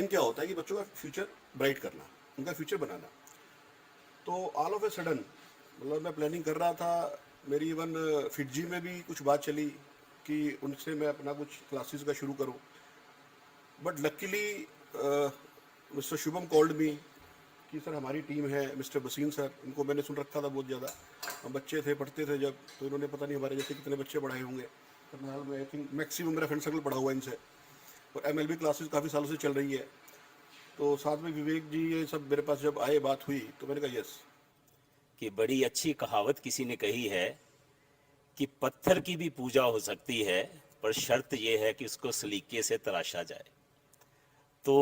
इन क्या होता है कि बच्चों का फ्यूचर ब्राइट करना, उनका फ्यूचर बनाना। तो ऑल ऑफ ए सडन मतलब मैं प्लानिंग कर रहा था, मेरी इवन फिटजी में भी कुछ बात चली कि उनसे मैं अपना कुछ क्लासेस का शुरू करूं। But luckily mister Shubham called me कि सर हमारी टीम है, मिस्टर वसीम सर, इनको मैंने सुन रखा था बहुत ज़्यादा, हम बच्चे थे पढ़ते थे जब, तो इन्होंने पता नहीं हमारे जैसे कितने बच्चे पढ़ाए होंगे, फिलहाल मैं आई थिंक मैक्सिमम मेरा फ्रेंड सर्कल पढ़ा हुआ है इनसे, और एमएलबी क्लासेस काफ़ी सालों से चल रही है। तो साथ में विवेक जी ये सब मेरे पास जब आए, बात हुई, तो मैंने कहा यस। कि बड़ी अच्छी कहावत किसी ने कही है कि पत्थर की भी पूजा हो सकती है, पर शर्त यह है कि उसको सलीके से तराशा जाए। तो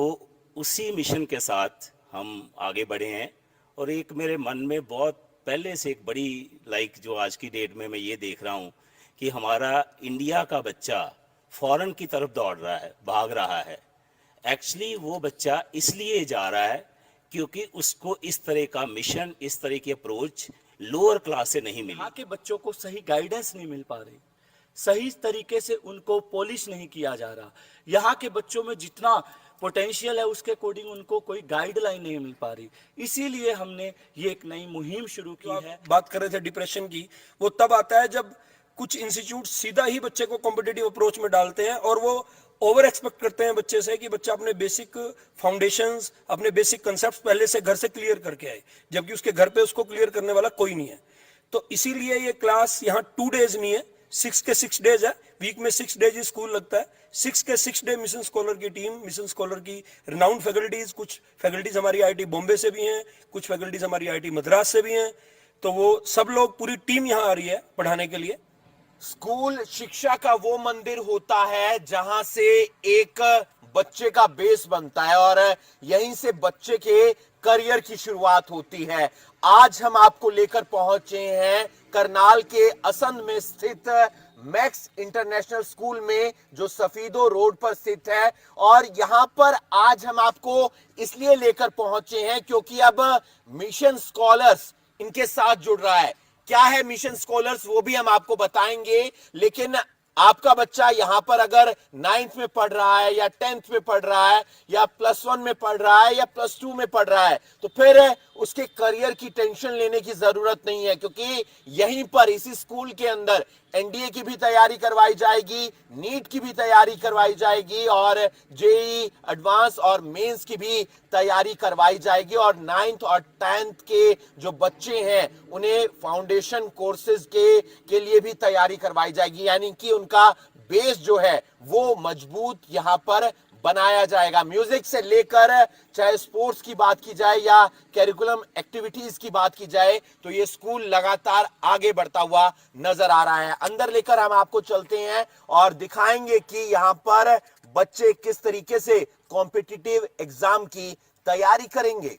उसी मिशन के साथ हम आगे बढ़े हैं। और एक मेरे मन में बहुत पहले से एक बड़ी जो आज की डेट में मैं ये देख रहा हूँ कि हमारा इंडिया का बच्चा फॉरेन की तरफ दौड़ रहा है, भाग रहा है। एक्चुअली वो बच्चा इसलिए जा रहा है क्योंकि उसको इस तरह का मिशन, इस तरह की अप्रोच लोअर क्लास से नहीं मिली। यहाँ के बच्चों को सही गाइडेंस नहीं मिल पा रही, सही तरीके से उनको पॉलिश नहीं किया जा रहा। यहाँ के बच्चों में जितना पोटेंशियल है उसके अकॉर्डिंग उनको कोई गाइडलाइन नहीं मिल पा रही। इसीलिए हमने ये एक नई मुहिम शुरू की है। बात कर रहे थे डिप्रेशन की, वो तब आता है जब कुछ इंस्टीट्यूट सीधा ही बच्चे को कॉम्पिटिटिव अप्रोच में डालते हैं और वो ओवर एक्सपेक्ट करते हैं बच्चे से कि बच्चा अपने बेसिक फाउंडेशंस, अपने बेसिक कंसेप्ट पहले से घर से क्लियर करके आए, जबकि उसके घर पे उसको क्लियर करने वाला कोई नहीं है। तो इसीलिए ये क्लास यहाँ 2 डेज नहीं है, 6 के 6 डेज है। वीक में 6 डेज स्कूल लगता है। 6 के 6 डे मिशन स्कॉलर की टीम, मिशन स्कॉलर की रिनाउंड फैकल्टीज, कुछ फैकल्टीज हमारी आईआईटी बॉम्बे से भी हैं, कुछ फैकल्टीज हमारी आईआईटी मद्रास से भी हैं। तो वो सब लोग, पूरी टीम यहाँ आ रही है पढ़ाने के लिए। स्कूल शिक्षा का वो मंदिर होता है जहां से एक बच्चे का बेस बनता है और यहीं से बच्चे के करियर की शुरुआत होती है। आज हम आपको लेकर पहुंचे हैं करनाल के असंध में स्थित मैक्स इंटरनेशनल स्कूल में, जो सफीदो रोड पर स्थित है। और यहां पर आज हम आपको इसलिए लेकर पहुंचे हैं क्योंकि अब मिशन स्कॉलर्स इनके साथ जुड़ रहा है। क्या है मिशन स्कॉलर्स वो भी हम आपको बताएंगे, लेकिन आपका बच्चा यहां पर अगर 9th में पढ़ रहा है या 10th में पढ़ रहा है या +1 में पढ़ रहा है या +2 में पढ़ रहा है, तो फिर उसके करियर की टेंशन लेने की जरूरत नहीं है, क्योंकि यहीं पर इसी स्कूल के अंदर एनडीए की भी तैयारी करवाई जाएगी, नीट की भी तैयारी करवाई जाएगी और जेईई एडवांस और मेंस की भी तैयारी करवाई जाएगी। और 9th और 10th के जो बच्चे हैं उन्हें फाउंडेशन कोर्सेज के लिए भी तैयारी करवाई जाएगी, यानी कि उनका बेस जो है वो मजबूत यहां पर बनाया जाएगा। म्यूजिक से लेकर चाहे स्पोर्ट्स की बात की जाए या करिकुलम एक्टिविटीज की बात की जाए, तो ये स्कूल लगातार आगे बढ़ता हुआ नजर आ रहा है। अंदर लेकर हम आपको चलते हैं और दिखाएंगे कि यहां पर बच्चे किस तरीके से कॉम्पिटिटिव एग्जाम की तैयारी करेंगे।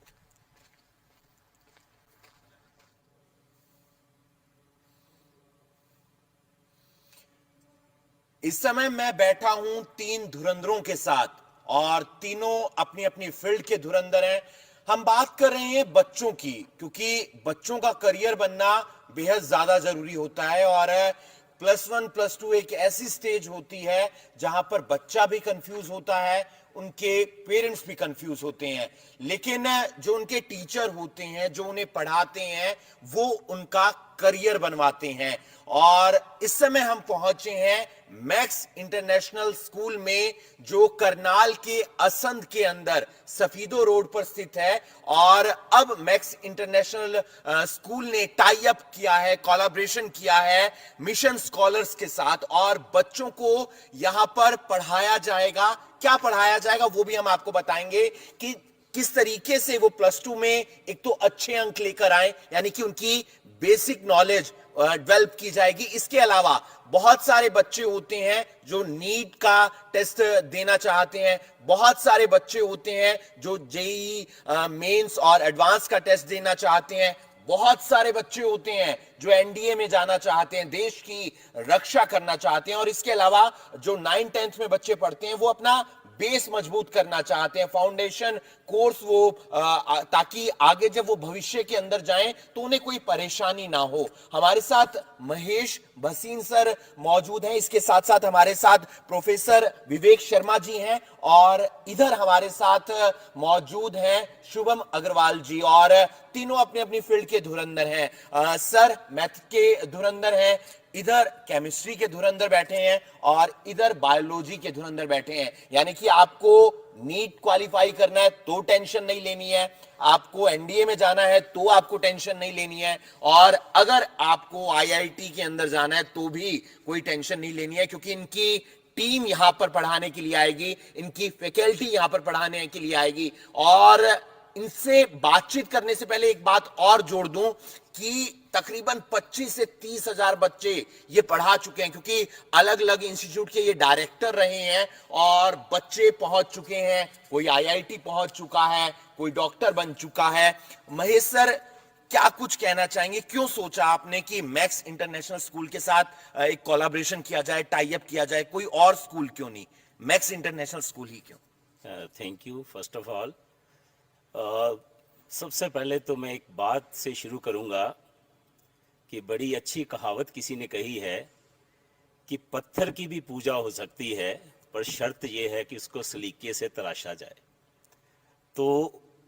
इस समय मैं बैठा हूं 3 धुरंधरों के साथ और तीनों अपनी अपनी फील्ड के धुरंधर हैं। हम बात कर रहे हैं बच्चों की, क्योंकि बच्चों का करियर बनना बेहद ज्यादा जरूरी होता है और +1 +2 एक ऐसी स्टेज होती है जहां पर बच्चा भी कंफ्यूज होता है, उनके पेरेंट्स भी कंफ्यूज होते हैं, लेकिन जो उनके टीचर होते हैं, जो उन्हें पढ़ाते हैं, वो उनका करियर बनवाते हैं। और इस समय हम पहुंचे हैं मैक्स इंटरनेशनल स्कूल में, जो करनाल के असंध के अंदर सफीदो रोड पर स्थित है। और अब मैक्स इंटरनेशनल स्कूल ने टाई अप किया है, कोलैबोरेशन किया है मिशन स्कॉलर्स के साथ और बच्चों को यहां पर पढ़ाया जाएगा। क्या पढ़ाया जाएगा वो भी हम आपको बताएंगे कि किस तरीके से वो +2 में एक तो अच्छे अंक लेकर आए, यानी कि उनकी बेसिक नॉलेज डेवलप की जाएगी। इसके अलावा बहुत सारे बच्चे होते हैं जो नीट का टेस्ट देना चाहते हैं, बहुत सारे बच्चे होते हैं जो जेईई मेंस और एडवांस का टेस्ट देना चाहते हैं, बहुत सारे बच्चे होते हैं जो एनडीए में जाना चाहते हैं, देश की रक्षा करना चाहते हैं। और इसके अलावा जो 9th 10th में बच्चे पढ़ते हैं वो अपना बेस मजबूत करना चाहते हैं, फाउंडेशन कोर्स वो ताकि आगे जब वो भविष्य के अंदर जाएं तो उन्हें कोई परेशानी ना हो। हमारे साथ महेश भसीन सर मौजूद हैं, इसके साथ साथ हमारे साथ प्रोफेसर विवेक शर्मा जी हैं और इधर हमारे साथ मौजूद हैं शुभम अग्रवाल जी, और तीनों अपनी अपनी फील्ड के धुरंधर हैं। सर मैथ के धुरंधर हैं, इधर केमिस्ट्री के धुरंधर बैठे हैं और इधर बायोलॉजी के धुरंधर बैठे हैं। यानी कि आपको नीट क्वालिफाई करना है तो टेंशन नहीं लेनी है, आपको एनडीए में जाना है तो आपको टेंशन नहीं लेनी है, और अगर आपको आईआईटी के अंदर जाना है तो भी कोई टेंशन नहीं लेनी है, क्योंकि इनकी टीम यहां पर पढ़ाने के लिए आएगी, इनकी फैकल्टी यहां पर पढ़ाने के लिए आएगी। और इनसे बातचीत करने से पहले एक बात और जोड़ दूं कि तकरीबन 25 से 30 हजार बच्चे ये पढ़ा चुके हैं, क्योंकि अलग अलग इंस्टीट्यूट के ये डायरेक्टर रहे हैं और बच्चे पहुंच चुके हैं। कोई आईआईटी पहुंच चुका है, कोई डॉक्टर बन चुका है। महेश सर, क्या कुछ कहना चाहेंगे? क्यों सोचा आपने कि मैक्स इंटरनेशनल स्कूल के साथ एक कोलैबोरेशन किया जाए, टाई अप किया जाए? कोई और स्कूल क्यों नहीं, मैक्स इंटरनेशनल स्कूल ही क्यों? Thank you. First of all सबसे पहले तो मैं एक बात से शुरू करूंगा कि बड़ी अच्छी कहावत किसी ने कही है कि पत्थर की भी पूजा हो सकती है, पर शर्त यह है कि उसको सलीके से तराशा जाए। तो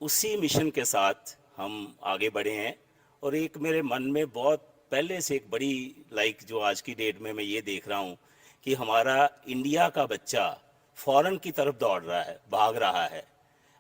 उसी मिशन के साथ हम आगे बढ़े हैं, और एक मेरे मन में बहुत पहले से एक बड़ी जो आज की डेट में मैं ये देख रहा हूँ कि हमारा इंडिया का बच्चा फॉरेन की तरफ दौड़ रहा है, भाग रहा है।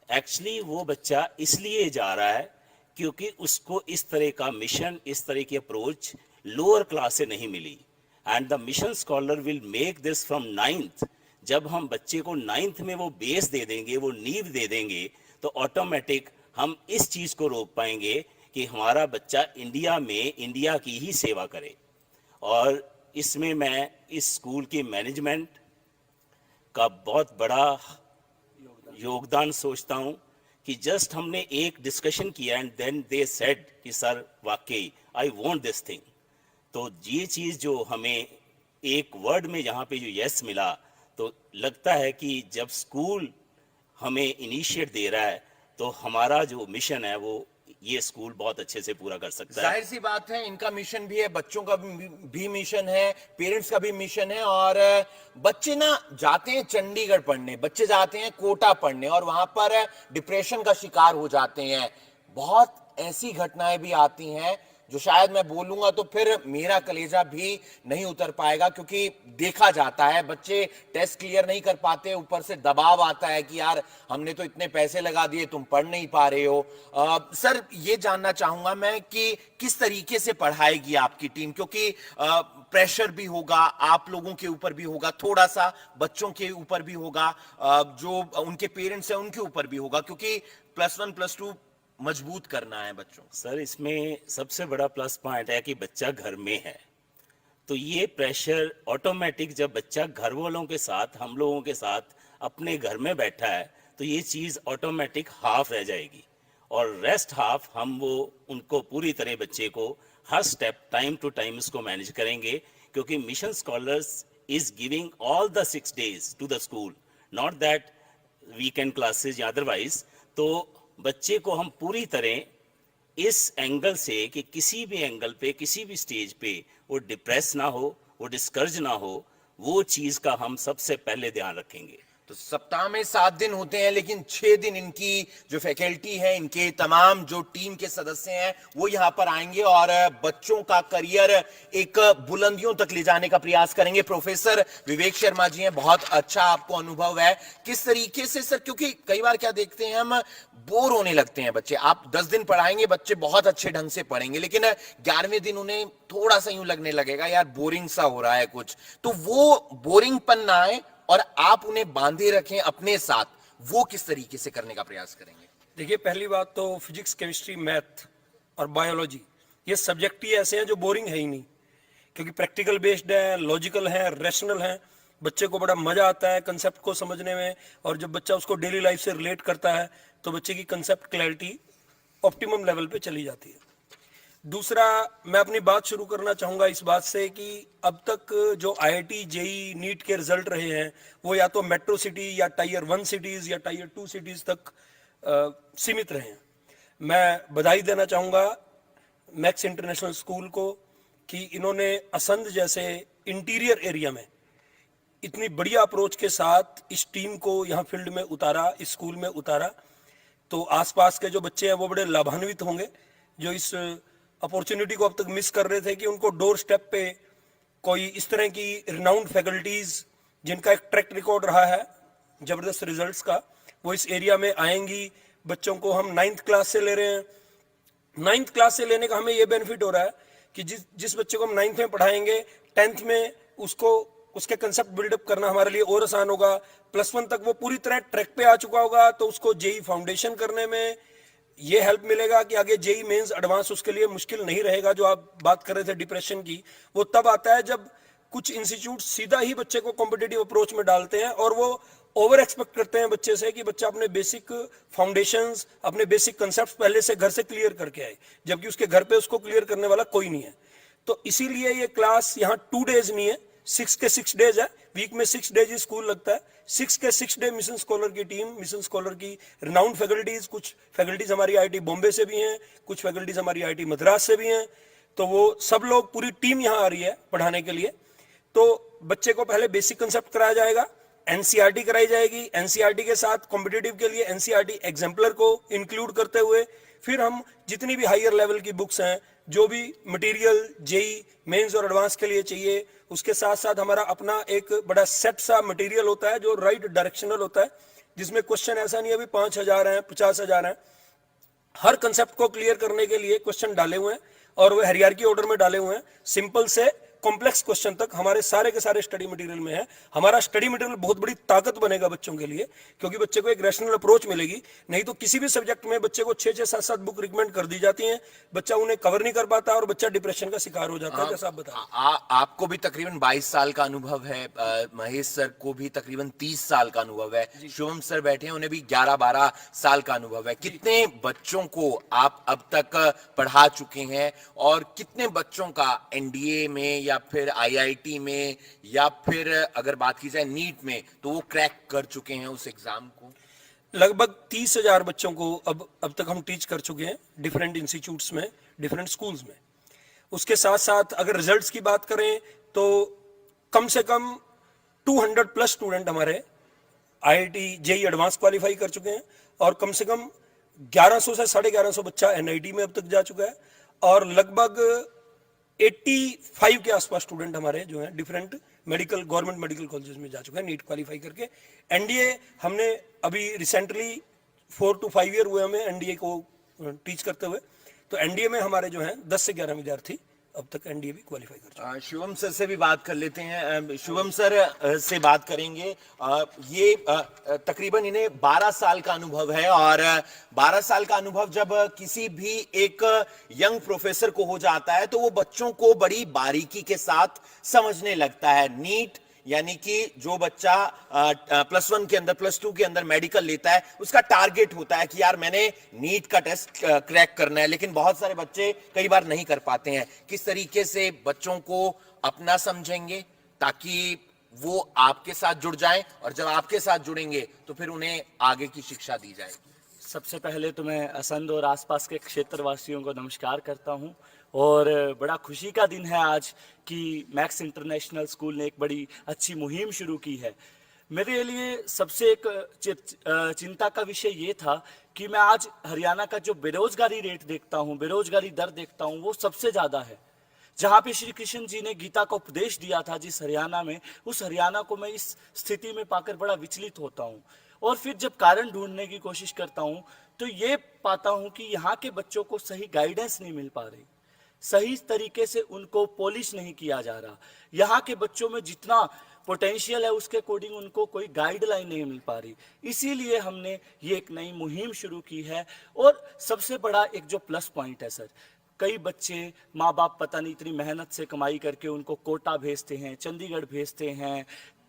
एक्चुअली वो बच्चा इसलिए जा रहा है क्योंकि उसको इस तरह का मिशन, इस तरह की अप्रोच लोअर क्लास से नहीं मिली। And the mission scholar will make this from 9th। जब हम बच्चे को 9th में वो बेस दे देंगे, वो नींव दे देंगे, तो ऑटोमेटिक हम इस चीज़ को रोक पाएंगे कि हमारा बच्चा इंडिया में इंडिया की ही सेवा करे। और इसमें मैं इस स्कूल की मैनेजमेंट का बहुत बड़ा योगदान सोचता हूं कि जस्ट हमने एक डिस्कशन किया एंड देन दे सेड कि सर वाकई आई वांट दिस थिंग। तो ये चीज़ जो हमें एक वर्ड में यहाँ पे जो यस मिला, तो लगता है कि जब स्कूल हमें इनिशिएट दे रहा है तो हमारा जो मिशन है वो ये स्कूल बहुत अच्छे से पूरा कर सकता है। जाहिर सी बात है, इनका मिशन भी है, बच्चों का भी मिशन है, पेरेंट्स का भी मिशन है। और बच्चे ना जाते हैं चंडीगढ़ पढ़ने, बच्चे जाते हैं कोटा पढ़ने और वहां पर डिप्रेशन का शिकार हो जाते हैं। बहुत ऐसी घटनाएं भी आती हैं जो शायद मैं बोलूंगा तो फिर मेरा कलेजा भी नहीं उतर पाएगा, क्योंकि देखा जाता है बच्चे टेस्ट क्लियर नहीं कर पाते, ऊपर से दबाव आता है कि यार हमने तो इतने पैसे लगा दिए, तुम पढ़ नहीं पा रहे हो। सर, ये जानना चाहूंगा मैं कि किस तरीके से पढ़ाएगी आपकी टीम, क्योंकि प्रेशर भी होगा, आप लोगों के ऊपर भी होगा, थोड़ा सा बच्चों के ऊपर भी होगा, जो उनके पेरेंट्स हैं उनके ऊपर भी होगा, क्योंकि +1 +2 मजबूत करना है बच्चों। सर, इसमें सबसे बड़ा प्लस पॉइंट है कि बच्चा घर में है, तो ये प्रेशर ऑटोमेटिक जब बच्चा घर वालों के साथ, हम लोगों के साथ अपने घर में बैठा है, तो ये चीज़ ऑटोमेटिक हाफ रह जाएगी, और रेस्ट हाफ हम वो उनको पूरी तरह बच्चे को हर स्टेप टाइम टू टाइम इसको मैनेज करेंगे, क्योंकि Mission Scholars is giving all the 6 days to the school, not that weekend classes या अदरवाइज। तो बच्चे को हम पूरी तरह इस एंगल से कि किसी भी एंगल पे, किसी भी स्टेज पे वो डिप्रेस ना हो, वो डिस्करेज ना हो, वो चीज का हम सबसे पहले ध्यान रखेंगे। तो सप्ताह में 7 दिन होते हैं, लेकिन 6 दिन इनकी जो फैकल्टी है, इनके तमाम जो टीम के सदस्य हैं वो यहाँ पर आएंगे और बच्चों का करियर एक बुलंदियों तक ले जाने का प्रयास करेंगे। प्रोफेसर विवेक शर्मा जी हैं, बहुत अच्छा आपको अनुभव है किस तरीके से सर, क्योंकि कई बार क्या देखते हैं हम, बोर होने लगते हैं बच्चे। आप 10 दिन पढ़ाएंगे, बच्चे बहुत अच्छे ढंग से पढ़ेंगे, लेकिन 11वें दिन उन्हें थोड़ा सा यूं लगने लगेगा यार बोरिंग सा हो रहा है कुछ। तो वो बोरिंगपन ना आए और आप उन्हें बांधे रखें अपने साथ, वो किस तरीके से करने का प्रयास करेंगे? देखिए, पहली बात तो फिजिक्स, केमिस्ट्री, मैथ और बायोलॉजी ये सब्जेक्ट ही ऐसे हैं जो बोरिंग है ही नहीं, क्योंकि प्रैक्टिकल बेस्ड है, लॉजिकल है, रैशनल है। बच्चे को बड़ा मजा आता है कंसेप्ट को समझने में, और जब बच्चा उसको डेली लाइफ से रिलेट करता है तो बच्चे की कंसेप्ट क्लैरिटी ऑप्टिमम लेवल पे चली जाती है। दूसरा, मैं अपनी बात शुरू करना चाहूंगा इस बात से कि अब तक जो आईआईटी जेई नीट के रिजल्ट रहे हैं वो या तो मेट्रो सिटी या टायर 1 सिटीज या टायर 2 सिटीज तक सीमित रहे हैं। मैं बधाई देना चाहूंगा मैक्स इंटरनेशनल स्कूल को कि इन्होंने असंध जैसे इंटीरियर एरिया में इतनी बढ़िया अप्रोच के साथ इस टीम को यहाँ फील्ड में उतारा, इस स्कूल में उतारा। तो आसपास के जो बच्चे हैं वो बड़े लाभान्वित होंगे जो इस अपॉर्चुनिटी को अब तक मिस कर रहे थे कि उनको डोर स्टेप पे कोई इस तरह की रिनाउंड फैकल्टीज जिनका एक ट्रैक रिकॉर्ड रहा है जबरदस्त रिजल्ट्स का, वो इस एरिया में आएंगी। बच्चों को हम 9th क्लास से ले रहे हैं। 9th क्लास से लेने का हमें ये बेनिफिट हो रहा है कि जिस बच्चे को हम 9th में पढ़ाएंगे 10th में उसको उसके कंसेप्ट बिल्डअप करना हमारे लिए और आसान होगा। +1 तक वो पूरी तरह ट्रैक पे आ चुका होगा तो उसको जेई फाउंडेशन करने में ये हेल्प मिलेगा कि आगे जेई मेंस एडवांस उसके लिए मुश्किल नहीं रहेगा। जो आप बात कर रहे थे डिप्रेशन की, वो तब आता है जब कुछ इंस्टीट्यूट सीधा ही बच्चे को कॉम्पिटिटिव अप्रोच में डालते हैं और वो ओवर एक्सपेक्ट करते हैं बच्चे से कि बच्चा अपने बेसिक फाउंडेशंस, अपने बेसिक कंसेप्ट पहले से घर से क्लियर करके आए, जबकि उसके घर पे उसको क्लियर करने वाला कोई नहीं है। तो इसीलिए ये क्लास यहाँ 2 डेज नहीं है, 6 के 6 डेज है। वीक में 6 डेज स्कूल लगता है। 6 के 6 डे मिशन स्कॉलर की टीम, मिशन स्कॉलर की रिनाउंड फैकल्टीज, कुछ फैकल्टीज हमारी आईआईटी बॉम्बे से भी हैं, कुछ फैकल्टीज हमारी आईआईटी मद्रास से भी हैं। तो वो सब लोग, पूरी टीम यहाँ आ रही है पढ़ाने के लिए। तो बच्चे को पहले बेसिक कंसेप्ट कराया जाएगा, एनसीईआरटी कराई जाएगी। एनसीईआरटी के साथ कॉम्पिटिटिव के लिए एनसीईआरटी एग्जाम्पलर को इंक्लूड करते हुए फिर हम जितनी भी हायर लेवल की बुक्स हैं, जो भी मटेरियल जेई मेंस और एडवांस के लिए चाहिए, उसके साथ साथ हमारा अपना एक बड़ा सेट सा मटेरियल होता है जो राइट डायरेक्शनल होता है, जिसमें क्वेश्चन ऐसा नहीं है अभी 5000 हैं 50,000 हैं। हर कंसेप्ट को क्लियर करने के लिए क्वेश्चन डाले हुए हैं और वो हायरार्की ऑर्डर में डाले हुए हैं। सिंपल से कॉम्प्लेक्स क्वेश्चन तक हमारे सारे के सारे स्टडी मटेरियल में है। हमारा स्टडी मटेरियल बहुत बड़ी ताकत बनेगा बच्चों के लिए, क्योंकि बच्चे को एक रैशनल अप्रोच मिलेगी। नहीं तो किसी भी सब्जेक्ट में बच्चे को 6-6, 7-7 बुक रिकमेंड कर दी जाती हैं, बच्चा उन्हें कवर नहीं कर पाता और बच्चा डिप्रेशन का शिकार हो जाता है। जैसा आप बताएं। आपको भी तकरीबन 22 साल का अनुभव है, महेश सर को भी तकरीबन 30 साल का अनुभव है, शुभम सर बैठे हैं उन्हें भी 11-12 साल का अनुभव है। कितने बच्चों को आप अब तक पढ़ा चुके हैं और कितने बच्चों का एनडीए में या फिर आईआईटी में या फिर अगर बात की जाए नीट में तो वो क्रैक कर चुके हैं उस एग्जाम को? लगभग 30,000 बच्चों को अब तक हम टीच कर चुके हैं डिफरेंट इंस्टीट्यूट्स में, डिफरेंट स्कूल्स में। उसके साथ साथ अगर रिजल्ट्स की बात करें तो कम से कम 200+ स्टूडेंट हमारे आईआईटी जेई एडवांस क्वालिफाई कर चुके हैं और कम से कम 1100 से 1150 बच्चा एनआईटी में अब तक जा चुका है और लगभग 85 के आसपास स्टूडेंट हमारे जो हैं different medical, government medical colleges में जा चुके हैं नीट क्वालिफाई करके। एनडीए हमने अभी रिसेंटली 4 to 5 ईयर हुए हमें एनडीए को टीच करते हुए, तो एनडीए में हमारे जो हैं 10 से 11 विद्यार्थी अब तक एनडीए भी क्वालिफाई कर चुके हैं। शुभम सर से भी बात कर लेते हैं। शुभम सर से बात करेंगे। ये तकरीबन इन्हें 12 साल का अनुभव है और 12 साल का अनुभव जब किसी भी एक यंग प्रोफेसर को हो जाता है तो वो बच्चों को बड़ी बारीकी के साथ समझने लगता है। नीट यानी कि जो बच्चा +1 के अंदर, +2 के अंदर मेडिकल लेता है, उसका टारगेट होता है कि यार मैंने नीट का टेस्ट क्रैक करना है, लेकिन बहुत सारे बच्चे कई बार नहीं कर पाते हैं। किस तरीके से बच्चों को अपना समझेंगे ताकि वो आपके साथ जुड़ जाएं और जब आपके साथ जुड़ेंगे तो फिर उन्हें आगे की शिक्षा दी जाएगी? सबसे पहले तो मैं असंध और आसपास के क्षेत्रवासियों को नमस्कार करता हूं और बड़ा खुशी का दिन है आज कि मैक्स इंटरनेशनल स्कूल ने एक बड़ी अच्छी मुहिम शुरू की है। मेरे लिए सबसे एक चिंता का विषय ये था कि मैं आज हरियाणा का जो बेरोजगारी रेट देखता हूँ, बेरोजगारी दर देखता हूँ, वो सबसे ज़्यादा है। जहाँ पे श्री कृष्ण जी ने गीता का उपदेश दिया था जिस हरियाणा में, उस हरियाणा को मैं इस स्थिति में पाकर बड़ा विचलित होता हूँ। और फिर जब कारण ढूंढने की कोशिश करता हूँ तो ये पाता हूँ कि यहाँ के बच्चों को सही गाइडेंस नहीं मिल पा रही, सही तरीके से उनको पॉलिश नहीं किया जा रहा। यहाँ के बच्चों में जितना पोटेंशियल है उसके अकॉर्डिंग उनको कोई गाइडलाइन नहीं मिल पा रही। इसीलिए हमने ये एक नई मुहिम शुरू की है। और सबसे बड़ा एक जो प्लस पॉइंट है सर, कई बच्चे माँ बाप पता नहीं इतनी मेहनत से कमाई करके उनको कोटा भेजते हैं, चंडीगढ़ भेजते हैं,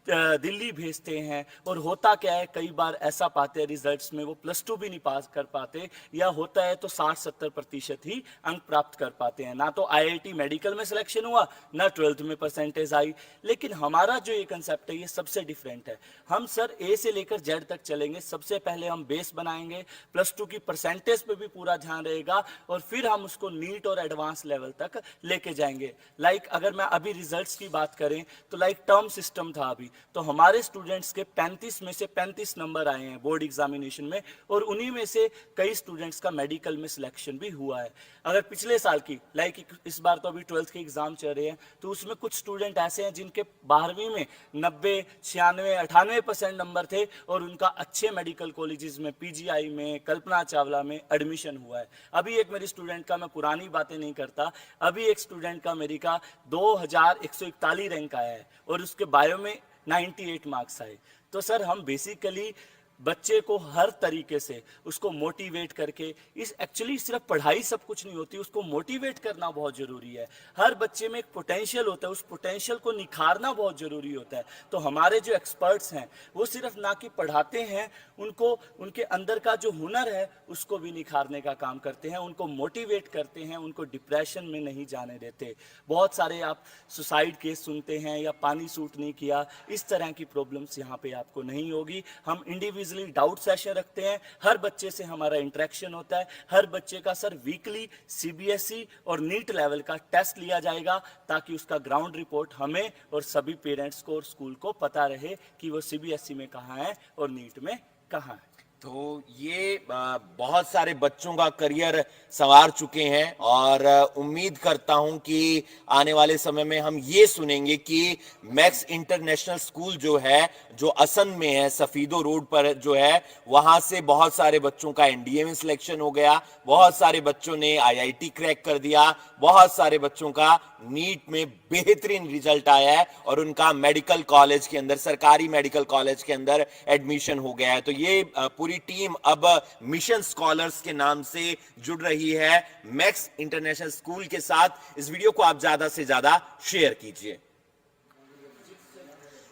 दिल्ली भेजते हैं। और होता क्या है, कई बार ऐसा पाते हैं रिजल्ट्स में वो +2 भी नहीं पास कर पाते, या होता है तो 60-70% ही अंक प्राप्त कर पाते हैं। ना तो IIT मेडिकल में सिलेक्शन हुआ, ना 12th में परसेंटेज आई। लेकिन हमारा जो ये कंसेप्ट है ये सबसे डिफरेंट है। हम सर A से लेकर Z तक चलेंगे। सबसे पहले हम बेस बनाएंगे, +2 की परसेंटेज पे भी पूरा ध्यान रहेगा, और फिर हम उसको नीट और एडवांस लेवल तक लेके जाएंगे। लाइक अगर मैं अभी रिजल्ट्स की बात करें तो लाइक टर्म सिस्टम था अभी, तो हमारे स्टूडेंट्स के 35 में से 35 नंबर आए हैं बोर्ड एग्जामिनेशन में, और उन्हीं में से कई स्टूडेंट्स का मेडिकल में सिलेक्शन भी हुआ है। अगर पिछले साल की लाइक इस बार तो अभी 12th के एग्जाम चल रहे हैं, तो उसमें कुछ स्टूडेंट ऐसे हैं जिनके 12वीं में 90, 96, 98% नंबर थे, और उनका अच्छे मेडिकल कॉलेजेस में, PGI में, कल्पना चावला में एडमिशन हुआ है। अभी एक मेरी स्टूडेंट का, मैं पुरानी बातें नहीं करता, अभी एक स्टूडेंट का मेरी का 2141 रैंक आया है, और उसके बायो में 98 मार्क्स आए। तो सर हम बेसिकली बच्चे को हर तरीके से उसको मोटिवेट करके, इस एक्चुअली सिर्फ पढ़ाई सब कुछ नहीं होती, उसको मोटिवेट करना बहुत जरूरी है। हर बच्चे में एक पोटेंशियल होता है, उस पोटेंशियल को निखारना बहुत जरूरी होता है। तो हमारे जो एक्सपर्ट्स हैं वो सिर्फ ना कि पढ़ाते हैं, उनको उनके अंदर का जो हुनर है उसको भी निखारने का काम करते हैं, उनको मोटिवेट करते हैं, उनको डिप्रेशन में नहीं जाने देते। बहुत सारे आप सुसाइड केस सुनते हैं, या पानी सूट नहीं किया, इस तरह की प्रॉब्लम्स यहाँ पे आपको नहीं होगी। हम इंडिविजुअली डाउट सेशन रखते हैं, हर बच्चे से हमारा इंटरेक्शन होता है। हर बच्चे का सर वीकली CBSE और नीट लेवल का टेस्ट लिया जाएगा, ताकि उसका ग्राउंड रिपोर्ट हमें और सभी पेरेंट्स को और स्कूल को पता रहे कि वो CBSE में कहाँ है और नीट में कहाँ है। तो ये बहुत सारे बच्चों का करियर संवार चुके हैं, और उम्मीद करता हूं कि आने वाले समय में हम ये सुनेंगे कि मैक्स इंटरनेशनल स्कूल जो है, जो असंध में है, सफीदो रोड पर जो है, वहां से बहुत सारे बच्चों का NDA में सिलेक्शन हो गया, बहुत सारे बच्चों ने IIT क्रैक कर दिया, बहुत सारे बच्चों का नीट में बेहतरीन रिजल्ट आया है, और उनका मेडिकल कॉलेज के अंदर, सरकारी मेडिकल कॉलेज के अंदर एडमिशन हो गया है। तो ये पूरी टीम अब मिशन स्कॉलर्स के नाम से जुड़ रही है मैक्स इंटरनेशनल स्कूल के साथ। इस वीडियो को आप ज्यादा से ज्यादा शेयर कीजिए।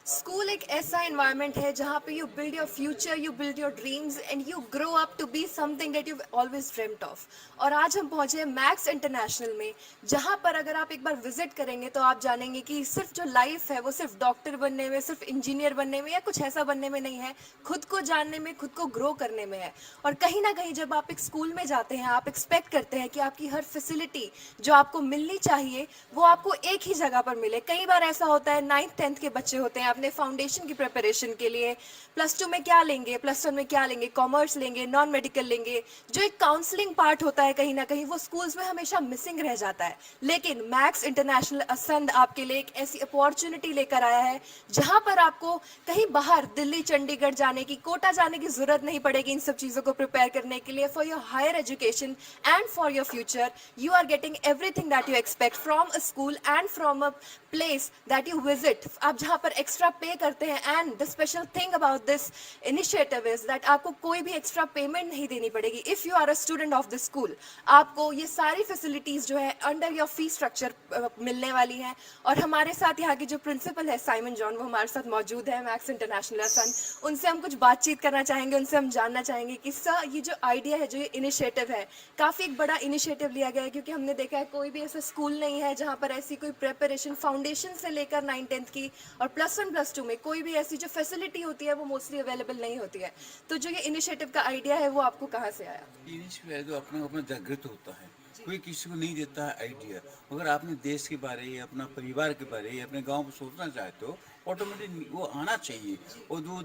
स्कूल एक ऐसा एनवायरनमेंट है जहाँ पे you build your future, you build your dreams and you grow up to be something that you always dreamed of. और आज हम पहुँचे हैं मैक्स इंटरनेशनल में, जहाँ पर अगर आप एक बार विजिट करेंगे तो आप जानेंगे कि सिर्फ जो लाइफ है वो सिर्फ डॉक्टर बनने में, सिर्फ इंजीनियर बनने में या कुछ ऐसा बनने में नहीं है, खुद को जानने में, खुद को ग्रो करने में है। और कहीं ना कहीं जब आप एक स्कूल में जाते हैं, आप एक्सपेक्ट करते हैं कि आपकी हर फैसिलिटी जो आपको मिलनी चाहिए वो आपको एक ही जगह पर मिले। कई बार ऐसा होता है, 9th 10th के बच्चे होते हैं, अपने फाउंडेशन की प्रिपरेशन के लिए +2 में क्या लेंगे, +1 में क्या लेंगे, कॉमर्स लेंगे, नॉन मेडिकल लेंगे, जो एक काउंसलिंग पार्ट होता है कहीं ना कहीं वो स्कूल्स में हमेशा मिसिंग रह जाता है। लेकिन मैक्स इंटरनेशनल असंध आपके लिए एक ऐसी अपॉर्चुनिटी लेकर आया है जहां पर आपको कहीं बाहर दिल्ली, चंडीगढ़ जाने की, कोटा जाने की जरूरत नहीं पड़ेगी इन सब चीजों को प्रिपेयर करने के लिए। For your higher education and for your future you are getting everything that you expect from a school and from a place that you visit. आप जहां पर एक्स्ट्रा पे करते हैं, and the special thing about this initiative is that आपको कोई भी extra payment नहीं देनी पड़ेगी। If you are a student of the school, आपको ये सारी फैसिलिटीज जो है अंडर योर फी स्ट्रक्चर मिलने वाली हैं। और हमारे साथ यहाँ के जो प्रिंसिपल है साइमन जॉन, वो हमारे साथ मौजूद है मैक्स इंटरनेशनल असंध। उनसे हम कुछ बातचीत करना चाहेंगे, उनसे हम जानना चाहेंगे कि सर ये जो आइडिया है, जो ये इनिशिएटिव है, काफ़ी एक बड़ा इनिशिएटिव लिया गया है, क्योंकि हमने देखा है कोई भी ऐसा स्कूल नहीं है जहाँ पर ऐसी कोई प्रिपरेशन फाउंडेशन से लेकर 9th 10th की और +1 +2 में कोई भी ऐसी जो फैसिलिटी होती है वो मोस्टली अवेलेबल नहीं होती है। तो जो ये इनिशिएटिव का आइडिया है वो आपको कहाँ से आया? इनिशिएटिव तो अपना अपना जागृत होता है, कोई किसी को नहीं देता है आइडिया। अगर आपने देश के बारे या अपना परिवार के बारे या अपने गांव को सोचना चाहते हो, ऑटोमेटिक वो आना चाहिए, और वो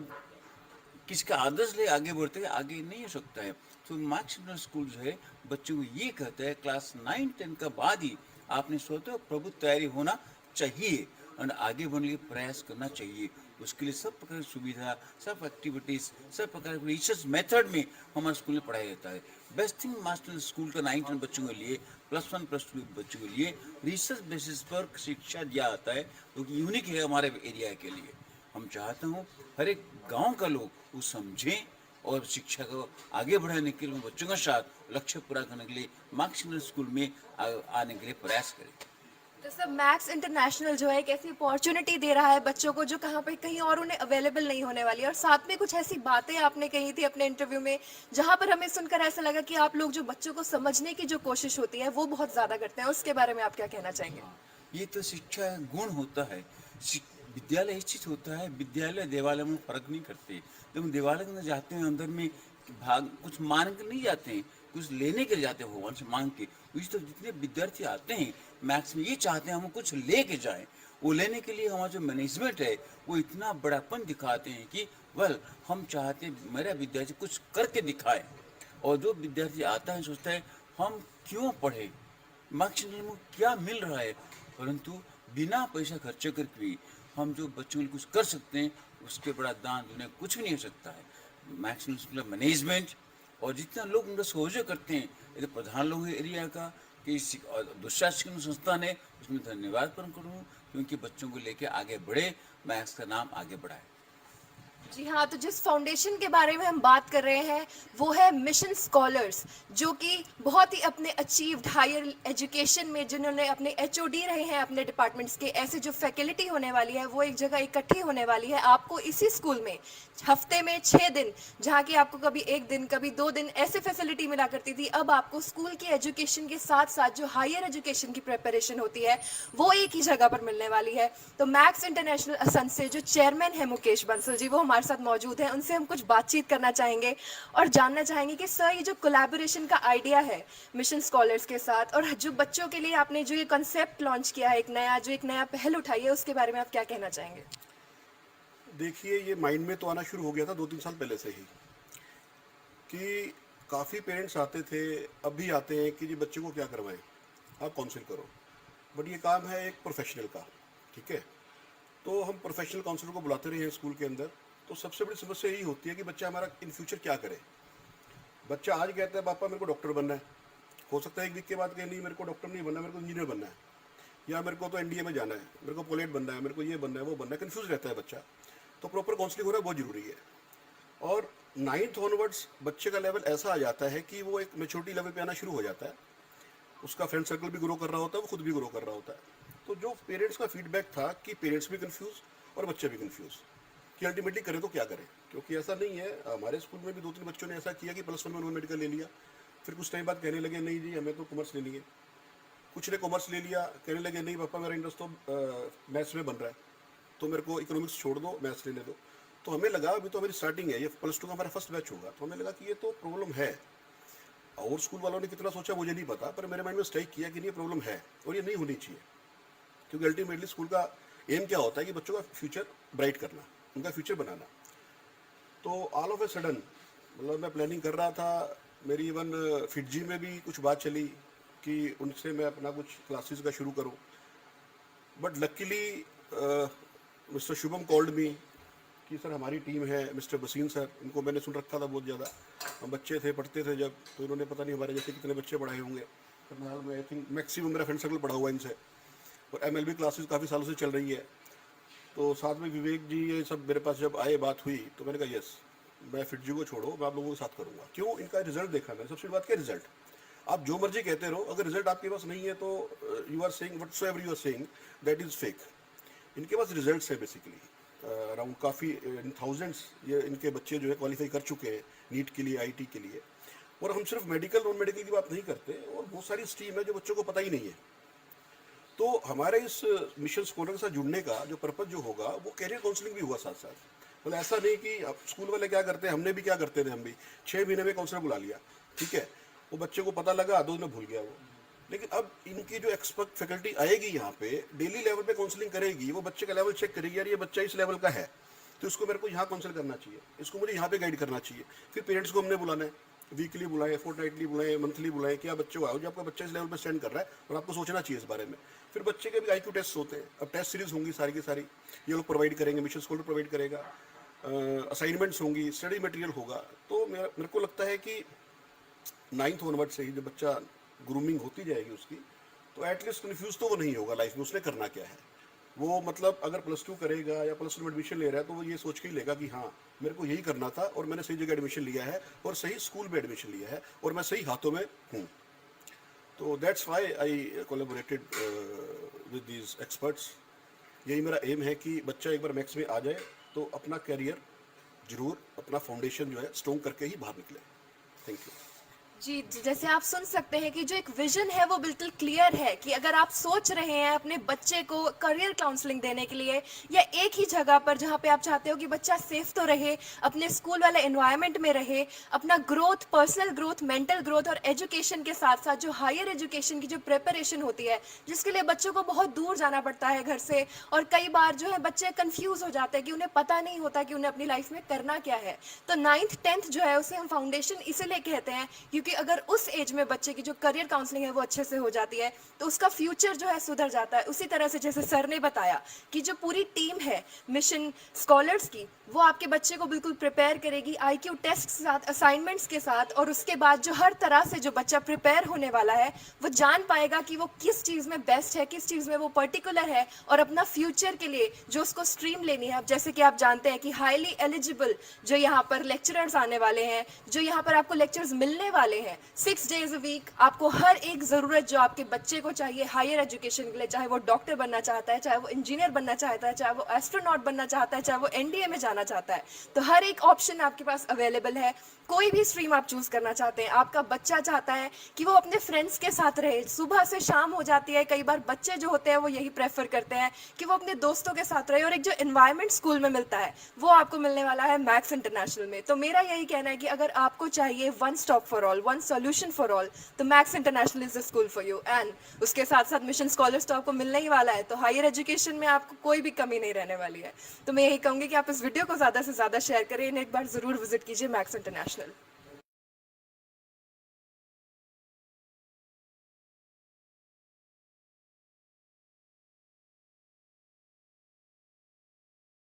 किसका आदर्श ले आगे बढ़ते हैं, आगे नहीं हो सकता है। तो मैक्स इंटरनेशनल स्कूल जो है बच्चों को ये कहता है क्लास 9 10 का बाद ही आपने स्वतः प्रभुत्व तैयारी होना चाहिए और आगे बढ़ने के प्रयास करना चाहिए। उसके लिए सब प्रकार की सुविधा, सब एक्टिविटीज, सब प्रकार के रिसर्च मेथड में हमारे स्कूल में पढ़ाया जाता है। बेस्ट थिंग मास्टर स्कूल का 9th 10 बच्चों के लिए, +1 +2 बच्चों के लिए रिसर्च बेसिस पर शिक्षा दिया जाता है, जो कि यूनिक है हमारे एरिया के लिए। हम चाहते हूँ हर एक गाँव का लोग वो समझें और शिक्षा को आगे बढ़ाने के लिए बच्चों के साथ लक्ष्य पूरा करने के लिए मैक्स इंटरनेशनल स्कूल में आने के लिए प्रयास करें। तो सर मैक्स इंटरनेशनल जो है एक ऐसी अपॉर्चुनिटी दे रहा है बच्चों को जो कहाँ पे कहीं और उन्हें अवेलेबल नहीं होने वाली है, और साथ में कुछ ऐसी बातें आपने कही थी अपने इंटरव्यू में जहाँ पर हमें सुनकर ऐसा लगा कि आप लोग जो बच्चों को समझने की जो कोशिश होती है वो बहुत ज्यादा करते हैं। उसके बारे में आप क्या कहना चाहेंगे? ये तो शिक्षा गुण होता है। विद्यालय इस चीज होता है, विद्यालय देवालय में फर्क नहीं करते। जब हम देवालय में जाते हैं अंदर में भाग कुछ मांग के नहीं जाते हैं, कुछ लेने के जाते हैं भगवान से मांग के। इस तो जितने विद्यार्थी आते हैं मैथ्स में ये चाहते हैं हम कुछ लेके जाएं। वो लेने के लिए हमारा जो मैनेजमेंट है वो इतना बड़ापन दिखाते हैं कि वेल हम चाहते हैं मेरा विद्यार्थी कुछ करके दिखाए। और जो विद्यार्थी आता है सोचता है हम क्यों पढ़े, मार्क्स में क्या मिल रहा है, परंतु बिना पैसा खर्चे करके भी हम जो बच्चों के लिए कुछ कर सकते हैं उसके बड़ा दान दुनिया कुछ भी नहीं हो सकता है। मैक्सिमम स्कूल मैनेजमेंट और जितना लोग उनका सहयोग करते हैं, यदि प्रधान लोग एरिया का कि दूसरा शिक्षण संस्थान है उसमें धन्यवाद प्रकट करूँ क्योंकि बच्चों को लेके आगे बढ़े, मैथ्स का नाम आगे बढ़ाए। जी हाँ, तो जिस फाउंडेशन के बारे में हम बात कर रहे हैं वो है मिशन स्कॉलर्स, जो कि बहुत ही अपने अचीव्ड हायर एजुकेशन में जिन्होंने अपने एचओडी रहे हैं अपने डिपार्टमेंट्स के, ऐसे जो फैकल्टी होने वाली है वो एक जगह इकट्ठी होने वाली है। आपको इसी स्कूल में हफ्ते में 6 दिन, जहाँ की आपको कभी 1 दिन कभी 2 दिन ऐसे फैसिलिटी मिला करती थी, अब आपको स्कूल की एजुकेशन के साथ साथ जो हायर एजुकेशन की प्रिपरेशन होती है वो एक ही जगह पर मिलने वाली है। तो मैक्स इंटरनेशनल असंत से जो चेयरमैन है मुकेश बंसल जी वो हमारे साथ मौजूद हैं, उनसे हम कुछ बातचीत करना चाहेंगे और जानना चाहेंगे कि सर ये जो कोलैबोरेशन का आइडिया है मिशन स्कॉलर्स के साथ और जो बच्चों के लिए आपने जो ये कॉन्सेप्ट लॉन्च किया है, एक नया पहल उठाई है, उसके बारे में आप क्या कहना चाहेंगे? देखिए ये माइंड में तो आना शुरू हो गया था 2-3 साल पहले से ही कि काफ़ी पेरेंट्स आते थे, अब भी आते हैं कि जी बच्चे को क्या करवाएं, आप काउंसिल करो। बट ये काम है एक प्रोफेशनल का, ठीक है। तो हम प्रोफेशनल काउंसलर को बुलाते रहे हैं स्कूल के अंदर। तो सबसे बड़ी समस्या यही होती है कि बच्चा हमारा इन फ्यूचर क्या करे। बच्चा आज कहता है पापा मेरे को डॉक्टर बनना है, हो सकता है 1 वीक के बाद कहे नहीं मेरे को डॉक्टर नहीं बनना, मेरे को इंजीनियर बनना है, या मेरे को तो एनडीए में जाना है, मेरे को पायलट बनना है, मेरे को ये बनना है वो बनना है, कन्फ्यूज रहता है बच्चा। तो प्रॉपर काउंसलिंग होना बहुत ज़रूरी है। और 9th ऑनवर्ड्स बच्चे का लेवल ऐसा आ जाता है कि वो एक मैच्योरिटी लेवल पे आना शुरू हो जाता है, उसका फ्रेंड सर्कल भी ग्रो कर रहा होता है, वो खुद भी ग्रो कर रहा होता है। तो जो पेरेंट्स का फीडबैक था कि पेरेंट्स भी कंफ्यूज और बच्चे भी कंफ्यूज कि अल्टीमेटली करें तो क्या करें, क्योंकि ऐसा नहीं है। हमारे स्कूल में भी 2-3 बच्चों ने ऐसा किया कि +1 में उन्होंने मेडिकल ले लिया, फिर कुछ टाइम बाद कहने लगे नहीं जी हमें तो कॉमर्स लेनी है। कुछ ने कॉमर्स ले लिया, कहने लगे नहीं पापा मेरा इंटरेस्ट तो मैथ्स में बन रहा है, तो मेरे को इकोनॉमिक्स छोड़ दो, मैथ्स लेने दो। तो हमें लगा अभी तो हमारी स्टार्टिंग है, ये +2 का हमारा फर्स्ट बैच होगा, तो हमें लगा कि ये तो प्रॉब्लम है। और स्कूल वालों ने कितना सोचा मुझे नहीं पता, पर मेरे माइंड में स्ट्राइक किया कि ये प्रॉब्लम है और ये नहीं होनी चाहिए। क्योंकि अल्टीमेटली स्कूल का एम क्या होता है कि बच्चों का फ्यूचर ब्राइट करना, उनका फ्यूचर बनाना। तो ऑल ऑफ ए सडन मतलब मैं प्लानिंग कर रहा था, मेरी इवन फिटजी में भी कुछ बात चली कि उनसे मैं अपना कुछ क्लासेस का शुरू करूं। But luckily mister Shubham called me कि सर हमारी टीम है, मिस्टर बसीन सर, इनको मैंने सुन रखा था बहुत ज़्यादा, हम बच्चे थे पढ़ते थे जब, तो इन्होंने पता नहीं हमारे जैसे कितने बच्चे पढ़ाए होंगे। फिलहाल मैं आई थिंक मैक्सिमम मेरा फ्रेंड सर्कल पढ़ा हुआ इनसे, और MLB क्लासेस काफ़ी सालों से चल रही है। तो साथ में विवेक जी ये सब मेरे पास जब आए बात हुई तो मैंने कहा यस मैं फिटजी को छोड़ो, मैं आप लोगों के साथ करूँगा। क्यों? इनका रिजल्ट देखा मैंने। सबसे बात क्या रिजल्ट, आप जो मर्जी कहते रहो, अगर रिजल्ट आपके पास नहीं है तो you are saying whatsoever you are saying that is fake. इनके पास रिजल्ट्स है बेसिकली, अराउंड काफ़ी इन थाउजेंड्स ये इनके बच्चे जो है क्वालिफाई कर चुके हैं नीट के लिए, IT के लिए। और हम सिर्फ मेडिकल नॉन मेडिकल की बात नहीं करते, और बहुत सारी स्ट्रीम है जो बच्चों को पता ही नहीं है। तो हमारे इस मिशन स्कॉलर के साथ जुड़ने का जो पर्पज जो होगा वो कैरियर काउंसलिंग भी हुआ साथ साथ। मतलब ऐसा नहीं कि अब स्कूल वाले क्या करते हैं, हमने भी क्या करते थे, हम भी 6 महीने में काउंसलर बुला लिया, ठीक है, वो बच्चे को पता लगा 2 दिन में भूल गया वो। लेकिन अब इनकी जो एक्सपर्ट फैकल्टी आएगी यहाँ पे, डेली लेवल पे काउंसलिंग करेगी, वो बच्चे का लेवल चेक करेगी, यार ये बच्चा इस लेवल का है तो इसको मेरे को यहाँ काउंसिल करना चाहिए, इसको मुझे यहाँ पे गाइड करना चाहिए। फिर पेरेंट्स को हमने बुलाना है, वीकली बुलाएं, फोर्टनाइटली बुलाएं, मंथली बुलाएं, क्या बच्चे को आओ जो आपका बच्चा इस लेवल पे स्टैंड कर रहा है और आपको सोचना चाहिए इस बारे में। फिर बच्चे के भी IQ टेस्ट होते हैं, अब टेस्ट सीरीज होंगी सारी की सारी, ये लोग प्रोवाइड करेंगे, मिशन स्कूल प्रोवाइड करेगा, असाइनमेंट्स होंगी, स्टडी मटेरियल होगा। तो मेरे को लगता है कि 9th ऑनवर्ड से ही जब बच्चा ग्रूमिंग होती जाएगी उसकी, तो एटलीस्ट कन्फ्यूज तो वो नहीं होगा लाइफ में उसने करना क्या है। वो मतलब अगर +2 करेगा या +1 में एडमिशन ले रहा है तो वो ये सोच के ही लेगा कि हाँ मेरे को यही करना था और मैंने सही जगह एडमिशन लिया है और सही स्कूल में एडमिशन लिया है और मैं सही हाथों में हूँ। तो that's why I collaborated with these experts. यही मेरा एम है कि बच्चा एक बार मैथ्स में आ जाए तो अपना कैरियर जरूर, अपना फाउंडेशन जो है स्ट्रॉन्ग करके ही बाहर निकले। Thank you. जी, जैसे आप सुन सकते हैं कि जो एक विजन है वो बिल्कुल क्लियर है कि अगर आप सोच रहे हैं अपने बच्चे को करियर काउंसलिंग देने के लिए, या एक ही जगह पर जहां पे आप चाहते हो कि बच्चा सेफ तो रहे, अपने स्कूल वाले एनवायरनमेंट में रहे, अपना growth, personal growth, mental growth और एजुकेशन के साथ साथ जो हायर एजुकेशन की जो प्रिपरेशन होती है, जिसके लिए बच्चों को बहुत दूर जाना पड़ता है घर से, और कई बार जो है बच्चे कंफ्यूज हो जाते हैं कि उन्हें पता नहीं होता कि उन्हें अपनी लाइफ में करना क्या है। तो 9th 10th जो है उसे हम फाउंडेशन इसीलिए कहते हैं क्योंकि अगर उस एज में बच्चे की जो करियर काउंसलिंग है वो अच्छे से हो जाती है तो उसका फ्यूचर जो है सुधर जाता है। उसी तरह से जैसे सर ने बताया कि जो पूरी टीम है मिशन स्कॉलर्स की, वो आपके बच्चे को बिल्कुल प्रिपेयर करेगी आईक्यू टेस्ट के साथ, असाइनमेंट्स के साथ, और उसके बाद जो हर तरह से जो बच्चा प्रिपेयर होने वाला है वो जान पाएगा कि वो किस चीज़ में बेस्ट है, किस चीज़ में वो पर्टिकुलर है, और अपना फ्यूचर के लिए जो उसको स्ट्रीम लेनी है। अब जैसे कि आप जानते हैं कि हाईली एलिजिबल जो यहाँ पर लेक्चरर्स आने वाले हैं, जो यहाँ पर आपको लेक्चर्स मिलने वाले हैं 6 days a week, आपको हर एक ज़रूरत जो आपके बच्चे को चाहिए हायर एजुकेशन के लिए, चाहे वो डॉक्टर बनना चाहता है, चाहे वो इंजीनियर बनना चाहता है, चाहे वो एस्ट्रोनॉट बनना चाहता है, चाहे वो एनडीए में जाना चाहता है, तो हर एक ऑप्शन आपके पास अवेलेबल है। कोई भी स्ट्रीम आप चूज करना चाहते हैं, आपका बच्चा चाहता है कि वो अपने फ्रेंड्स के साथ रहे, सुबह से शाम हो जाती है, कई बार बच्चे जो होते हैं वो यही प्रेफर करते हैं कि वो अपने दोस्तों के साथ रहे, और एक जो एनवायरनमेंट स्कूल में मिलता है वो आपको मिलने वाला है मैक्स इंटरनेशनल में। तो मेरा यही कहना है कि अगर आपको चाहिए one stop for all, one solution for all, तो Max International is the school for you. And उसके साथ साथ मिशन स्कॉलर्स तो आपको मिलने ही वाला है, तो हायर एजुकेशन में आपको कोई भी कमी नहीं रहने वाली है। तो मैं यही कहूँगी कि आप इस वीडियो को ज़्यादा से ज़्यादा शेयर करें, एक बार ज़रूर विजिट कीजिए मैक्स इंटरनेशनल।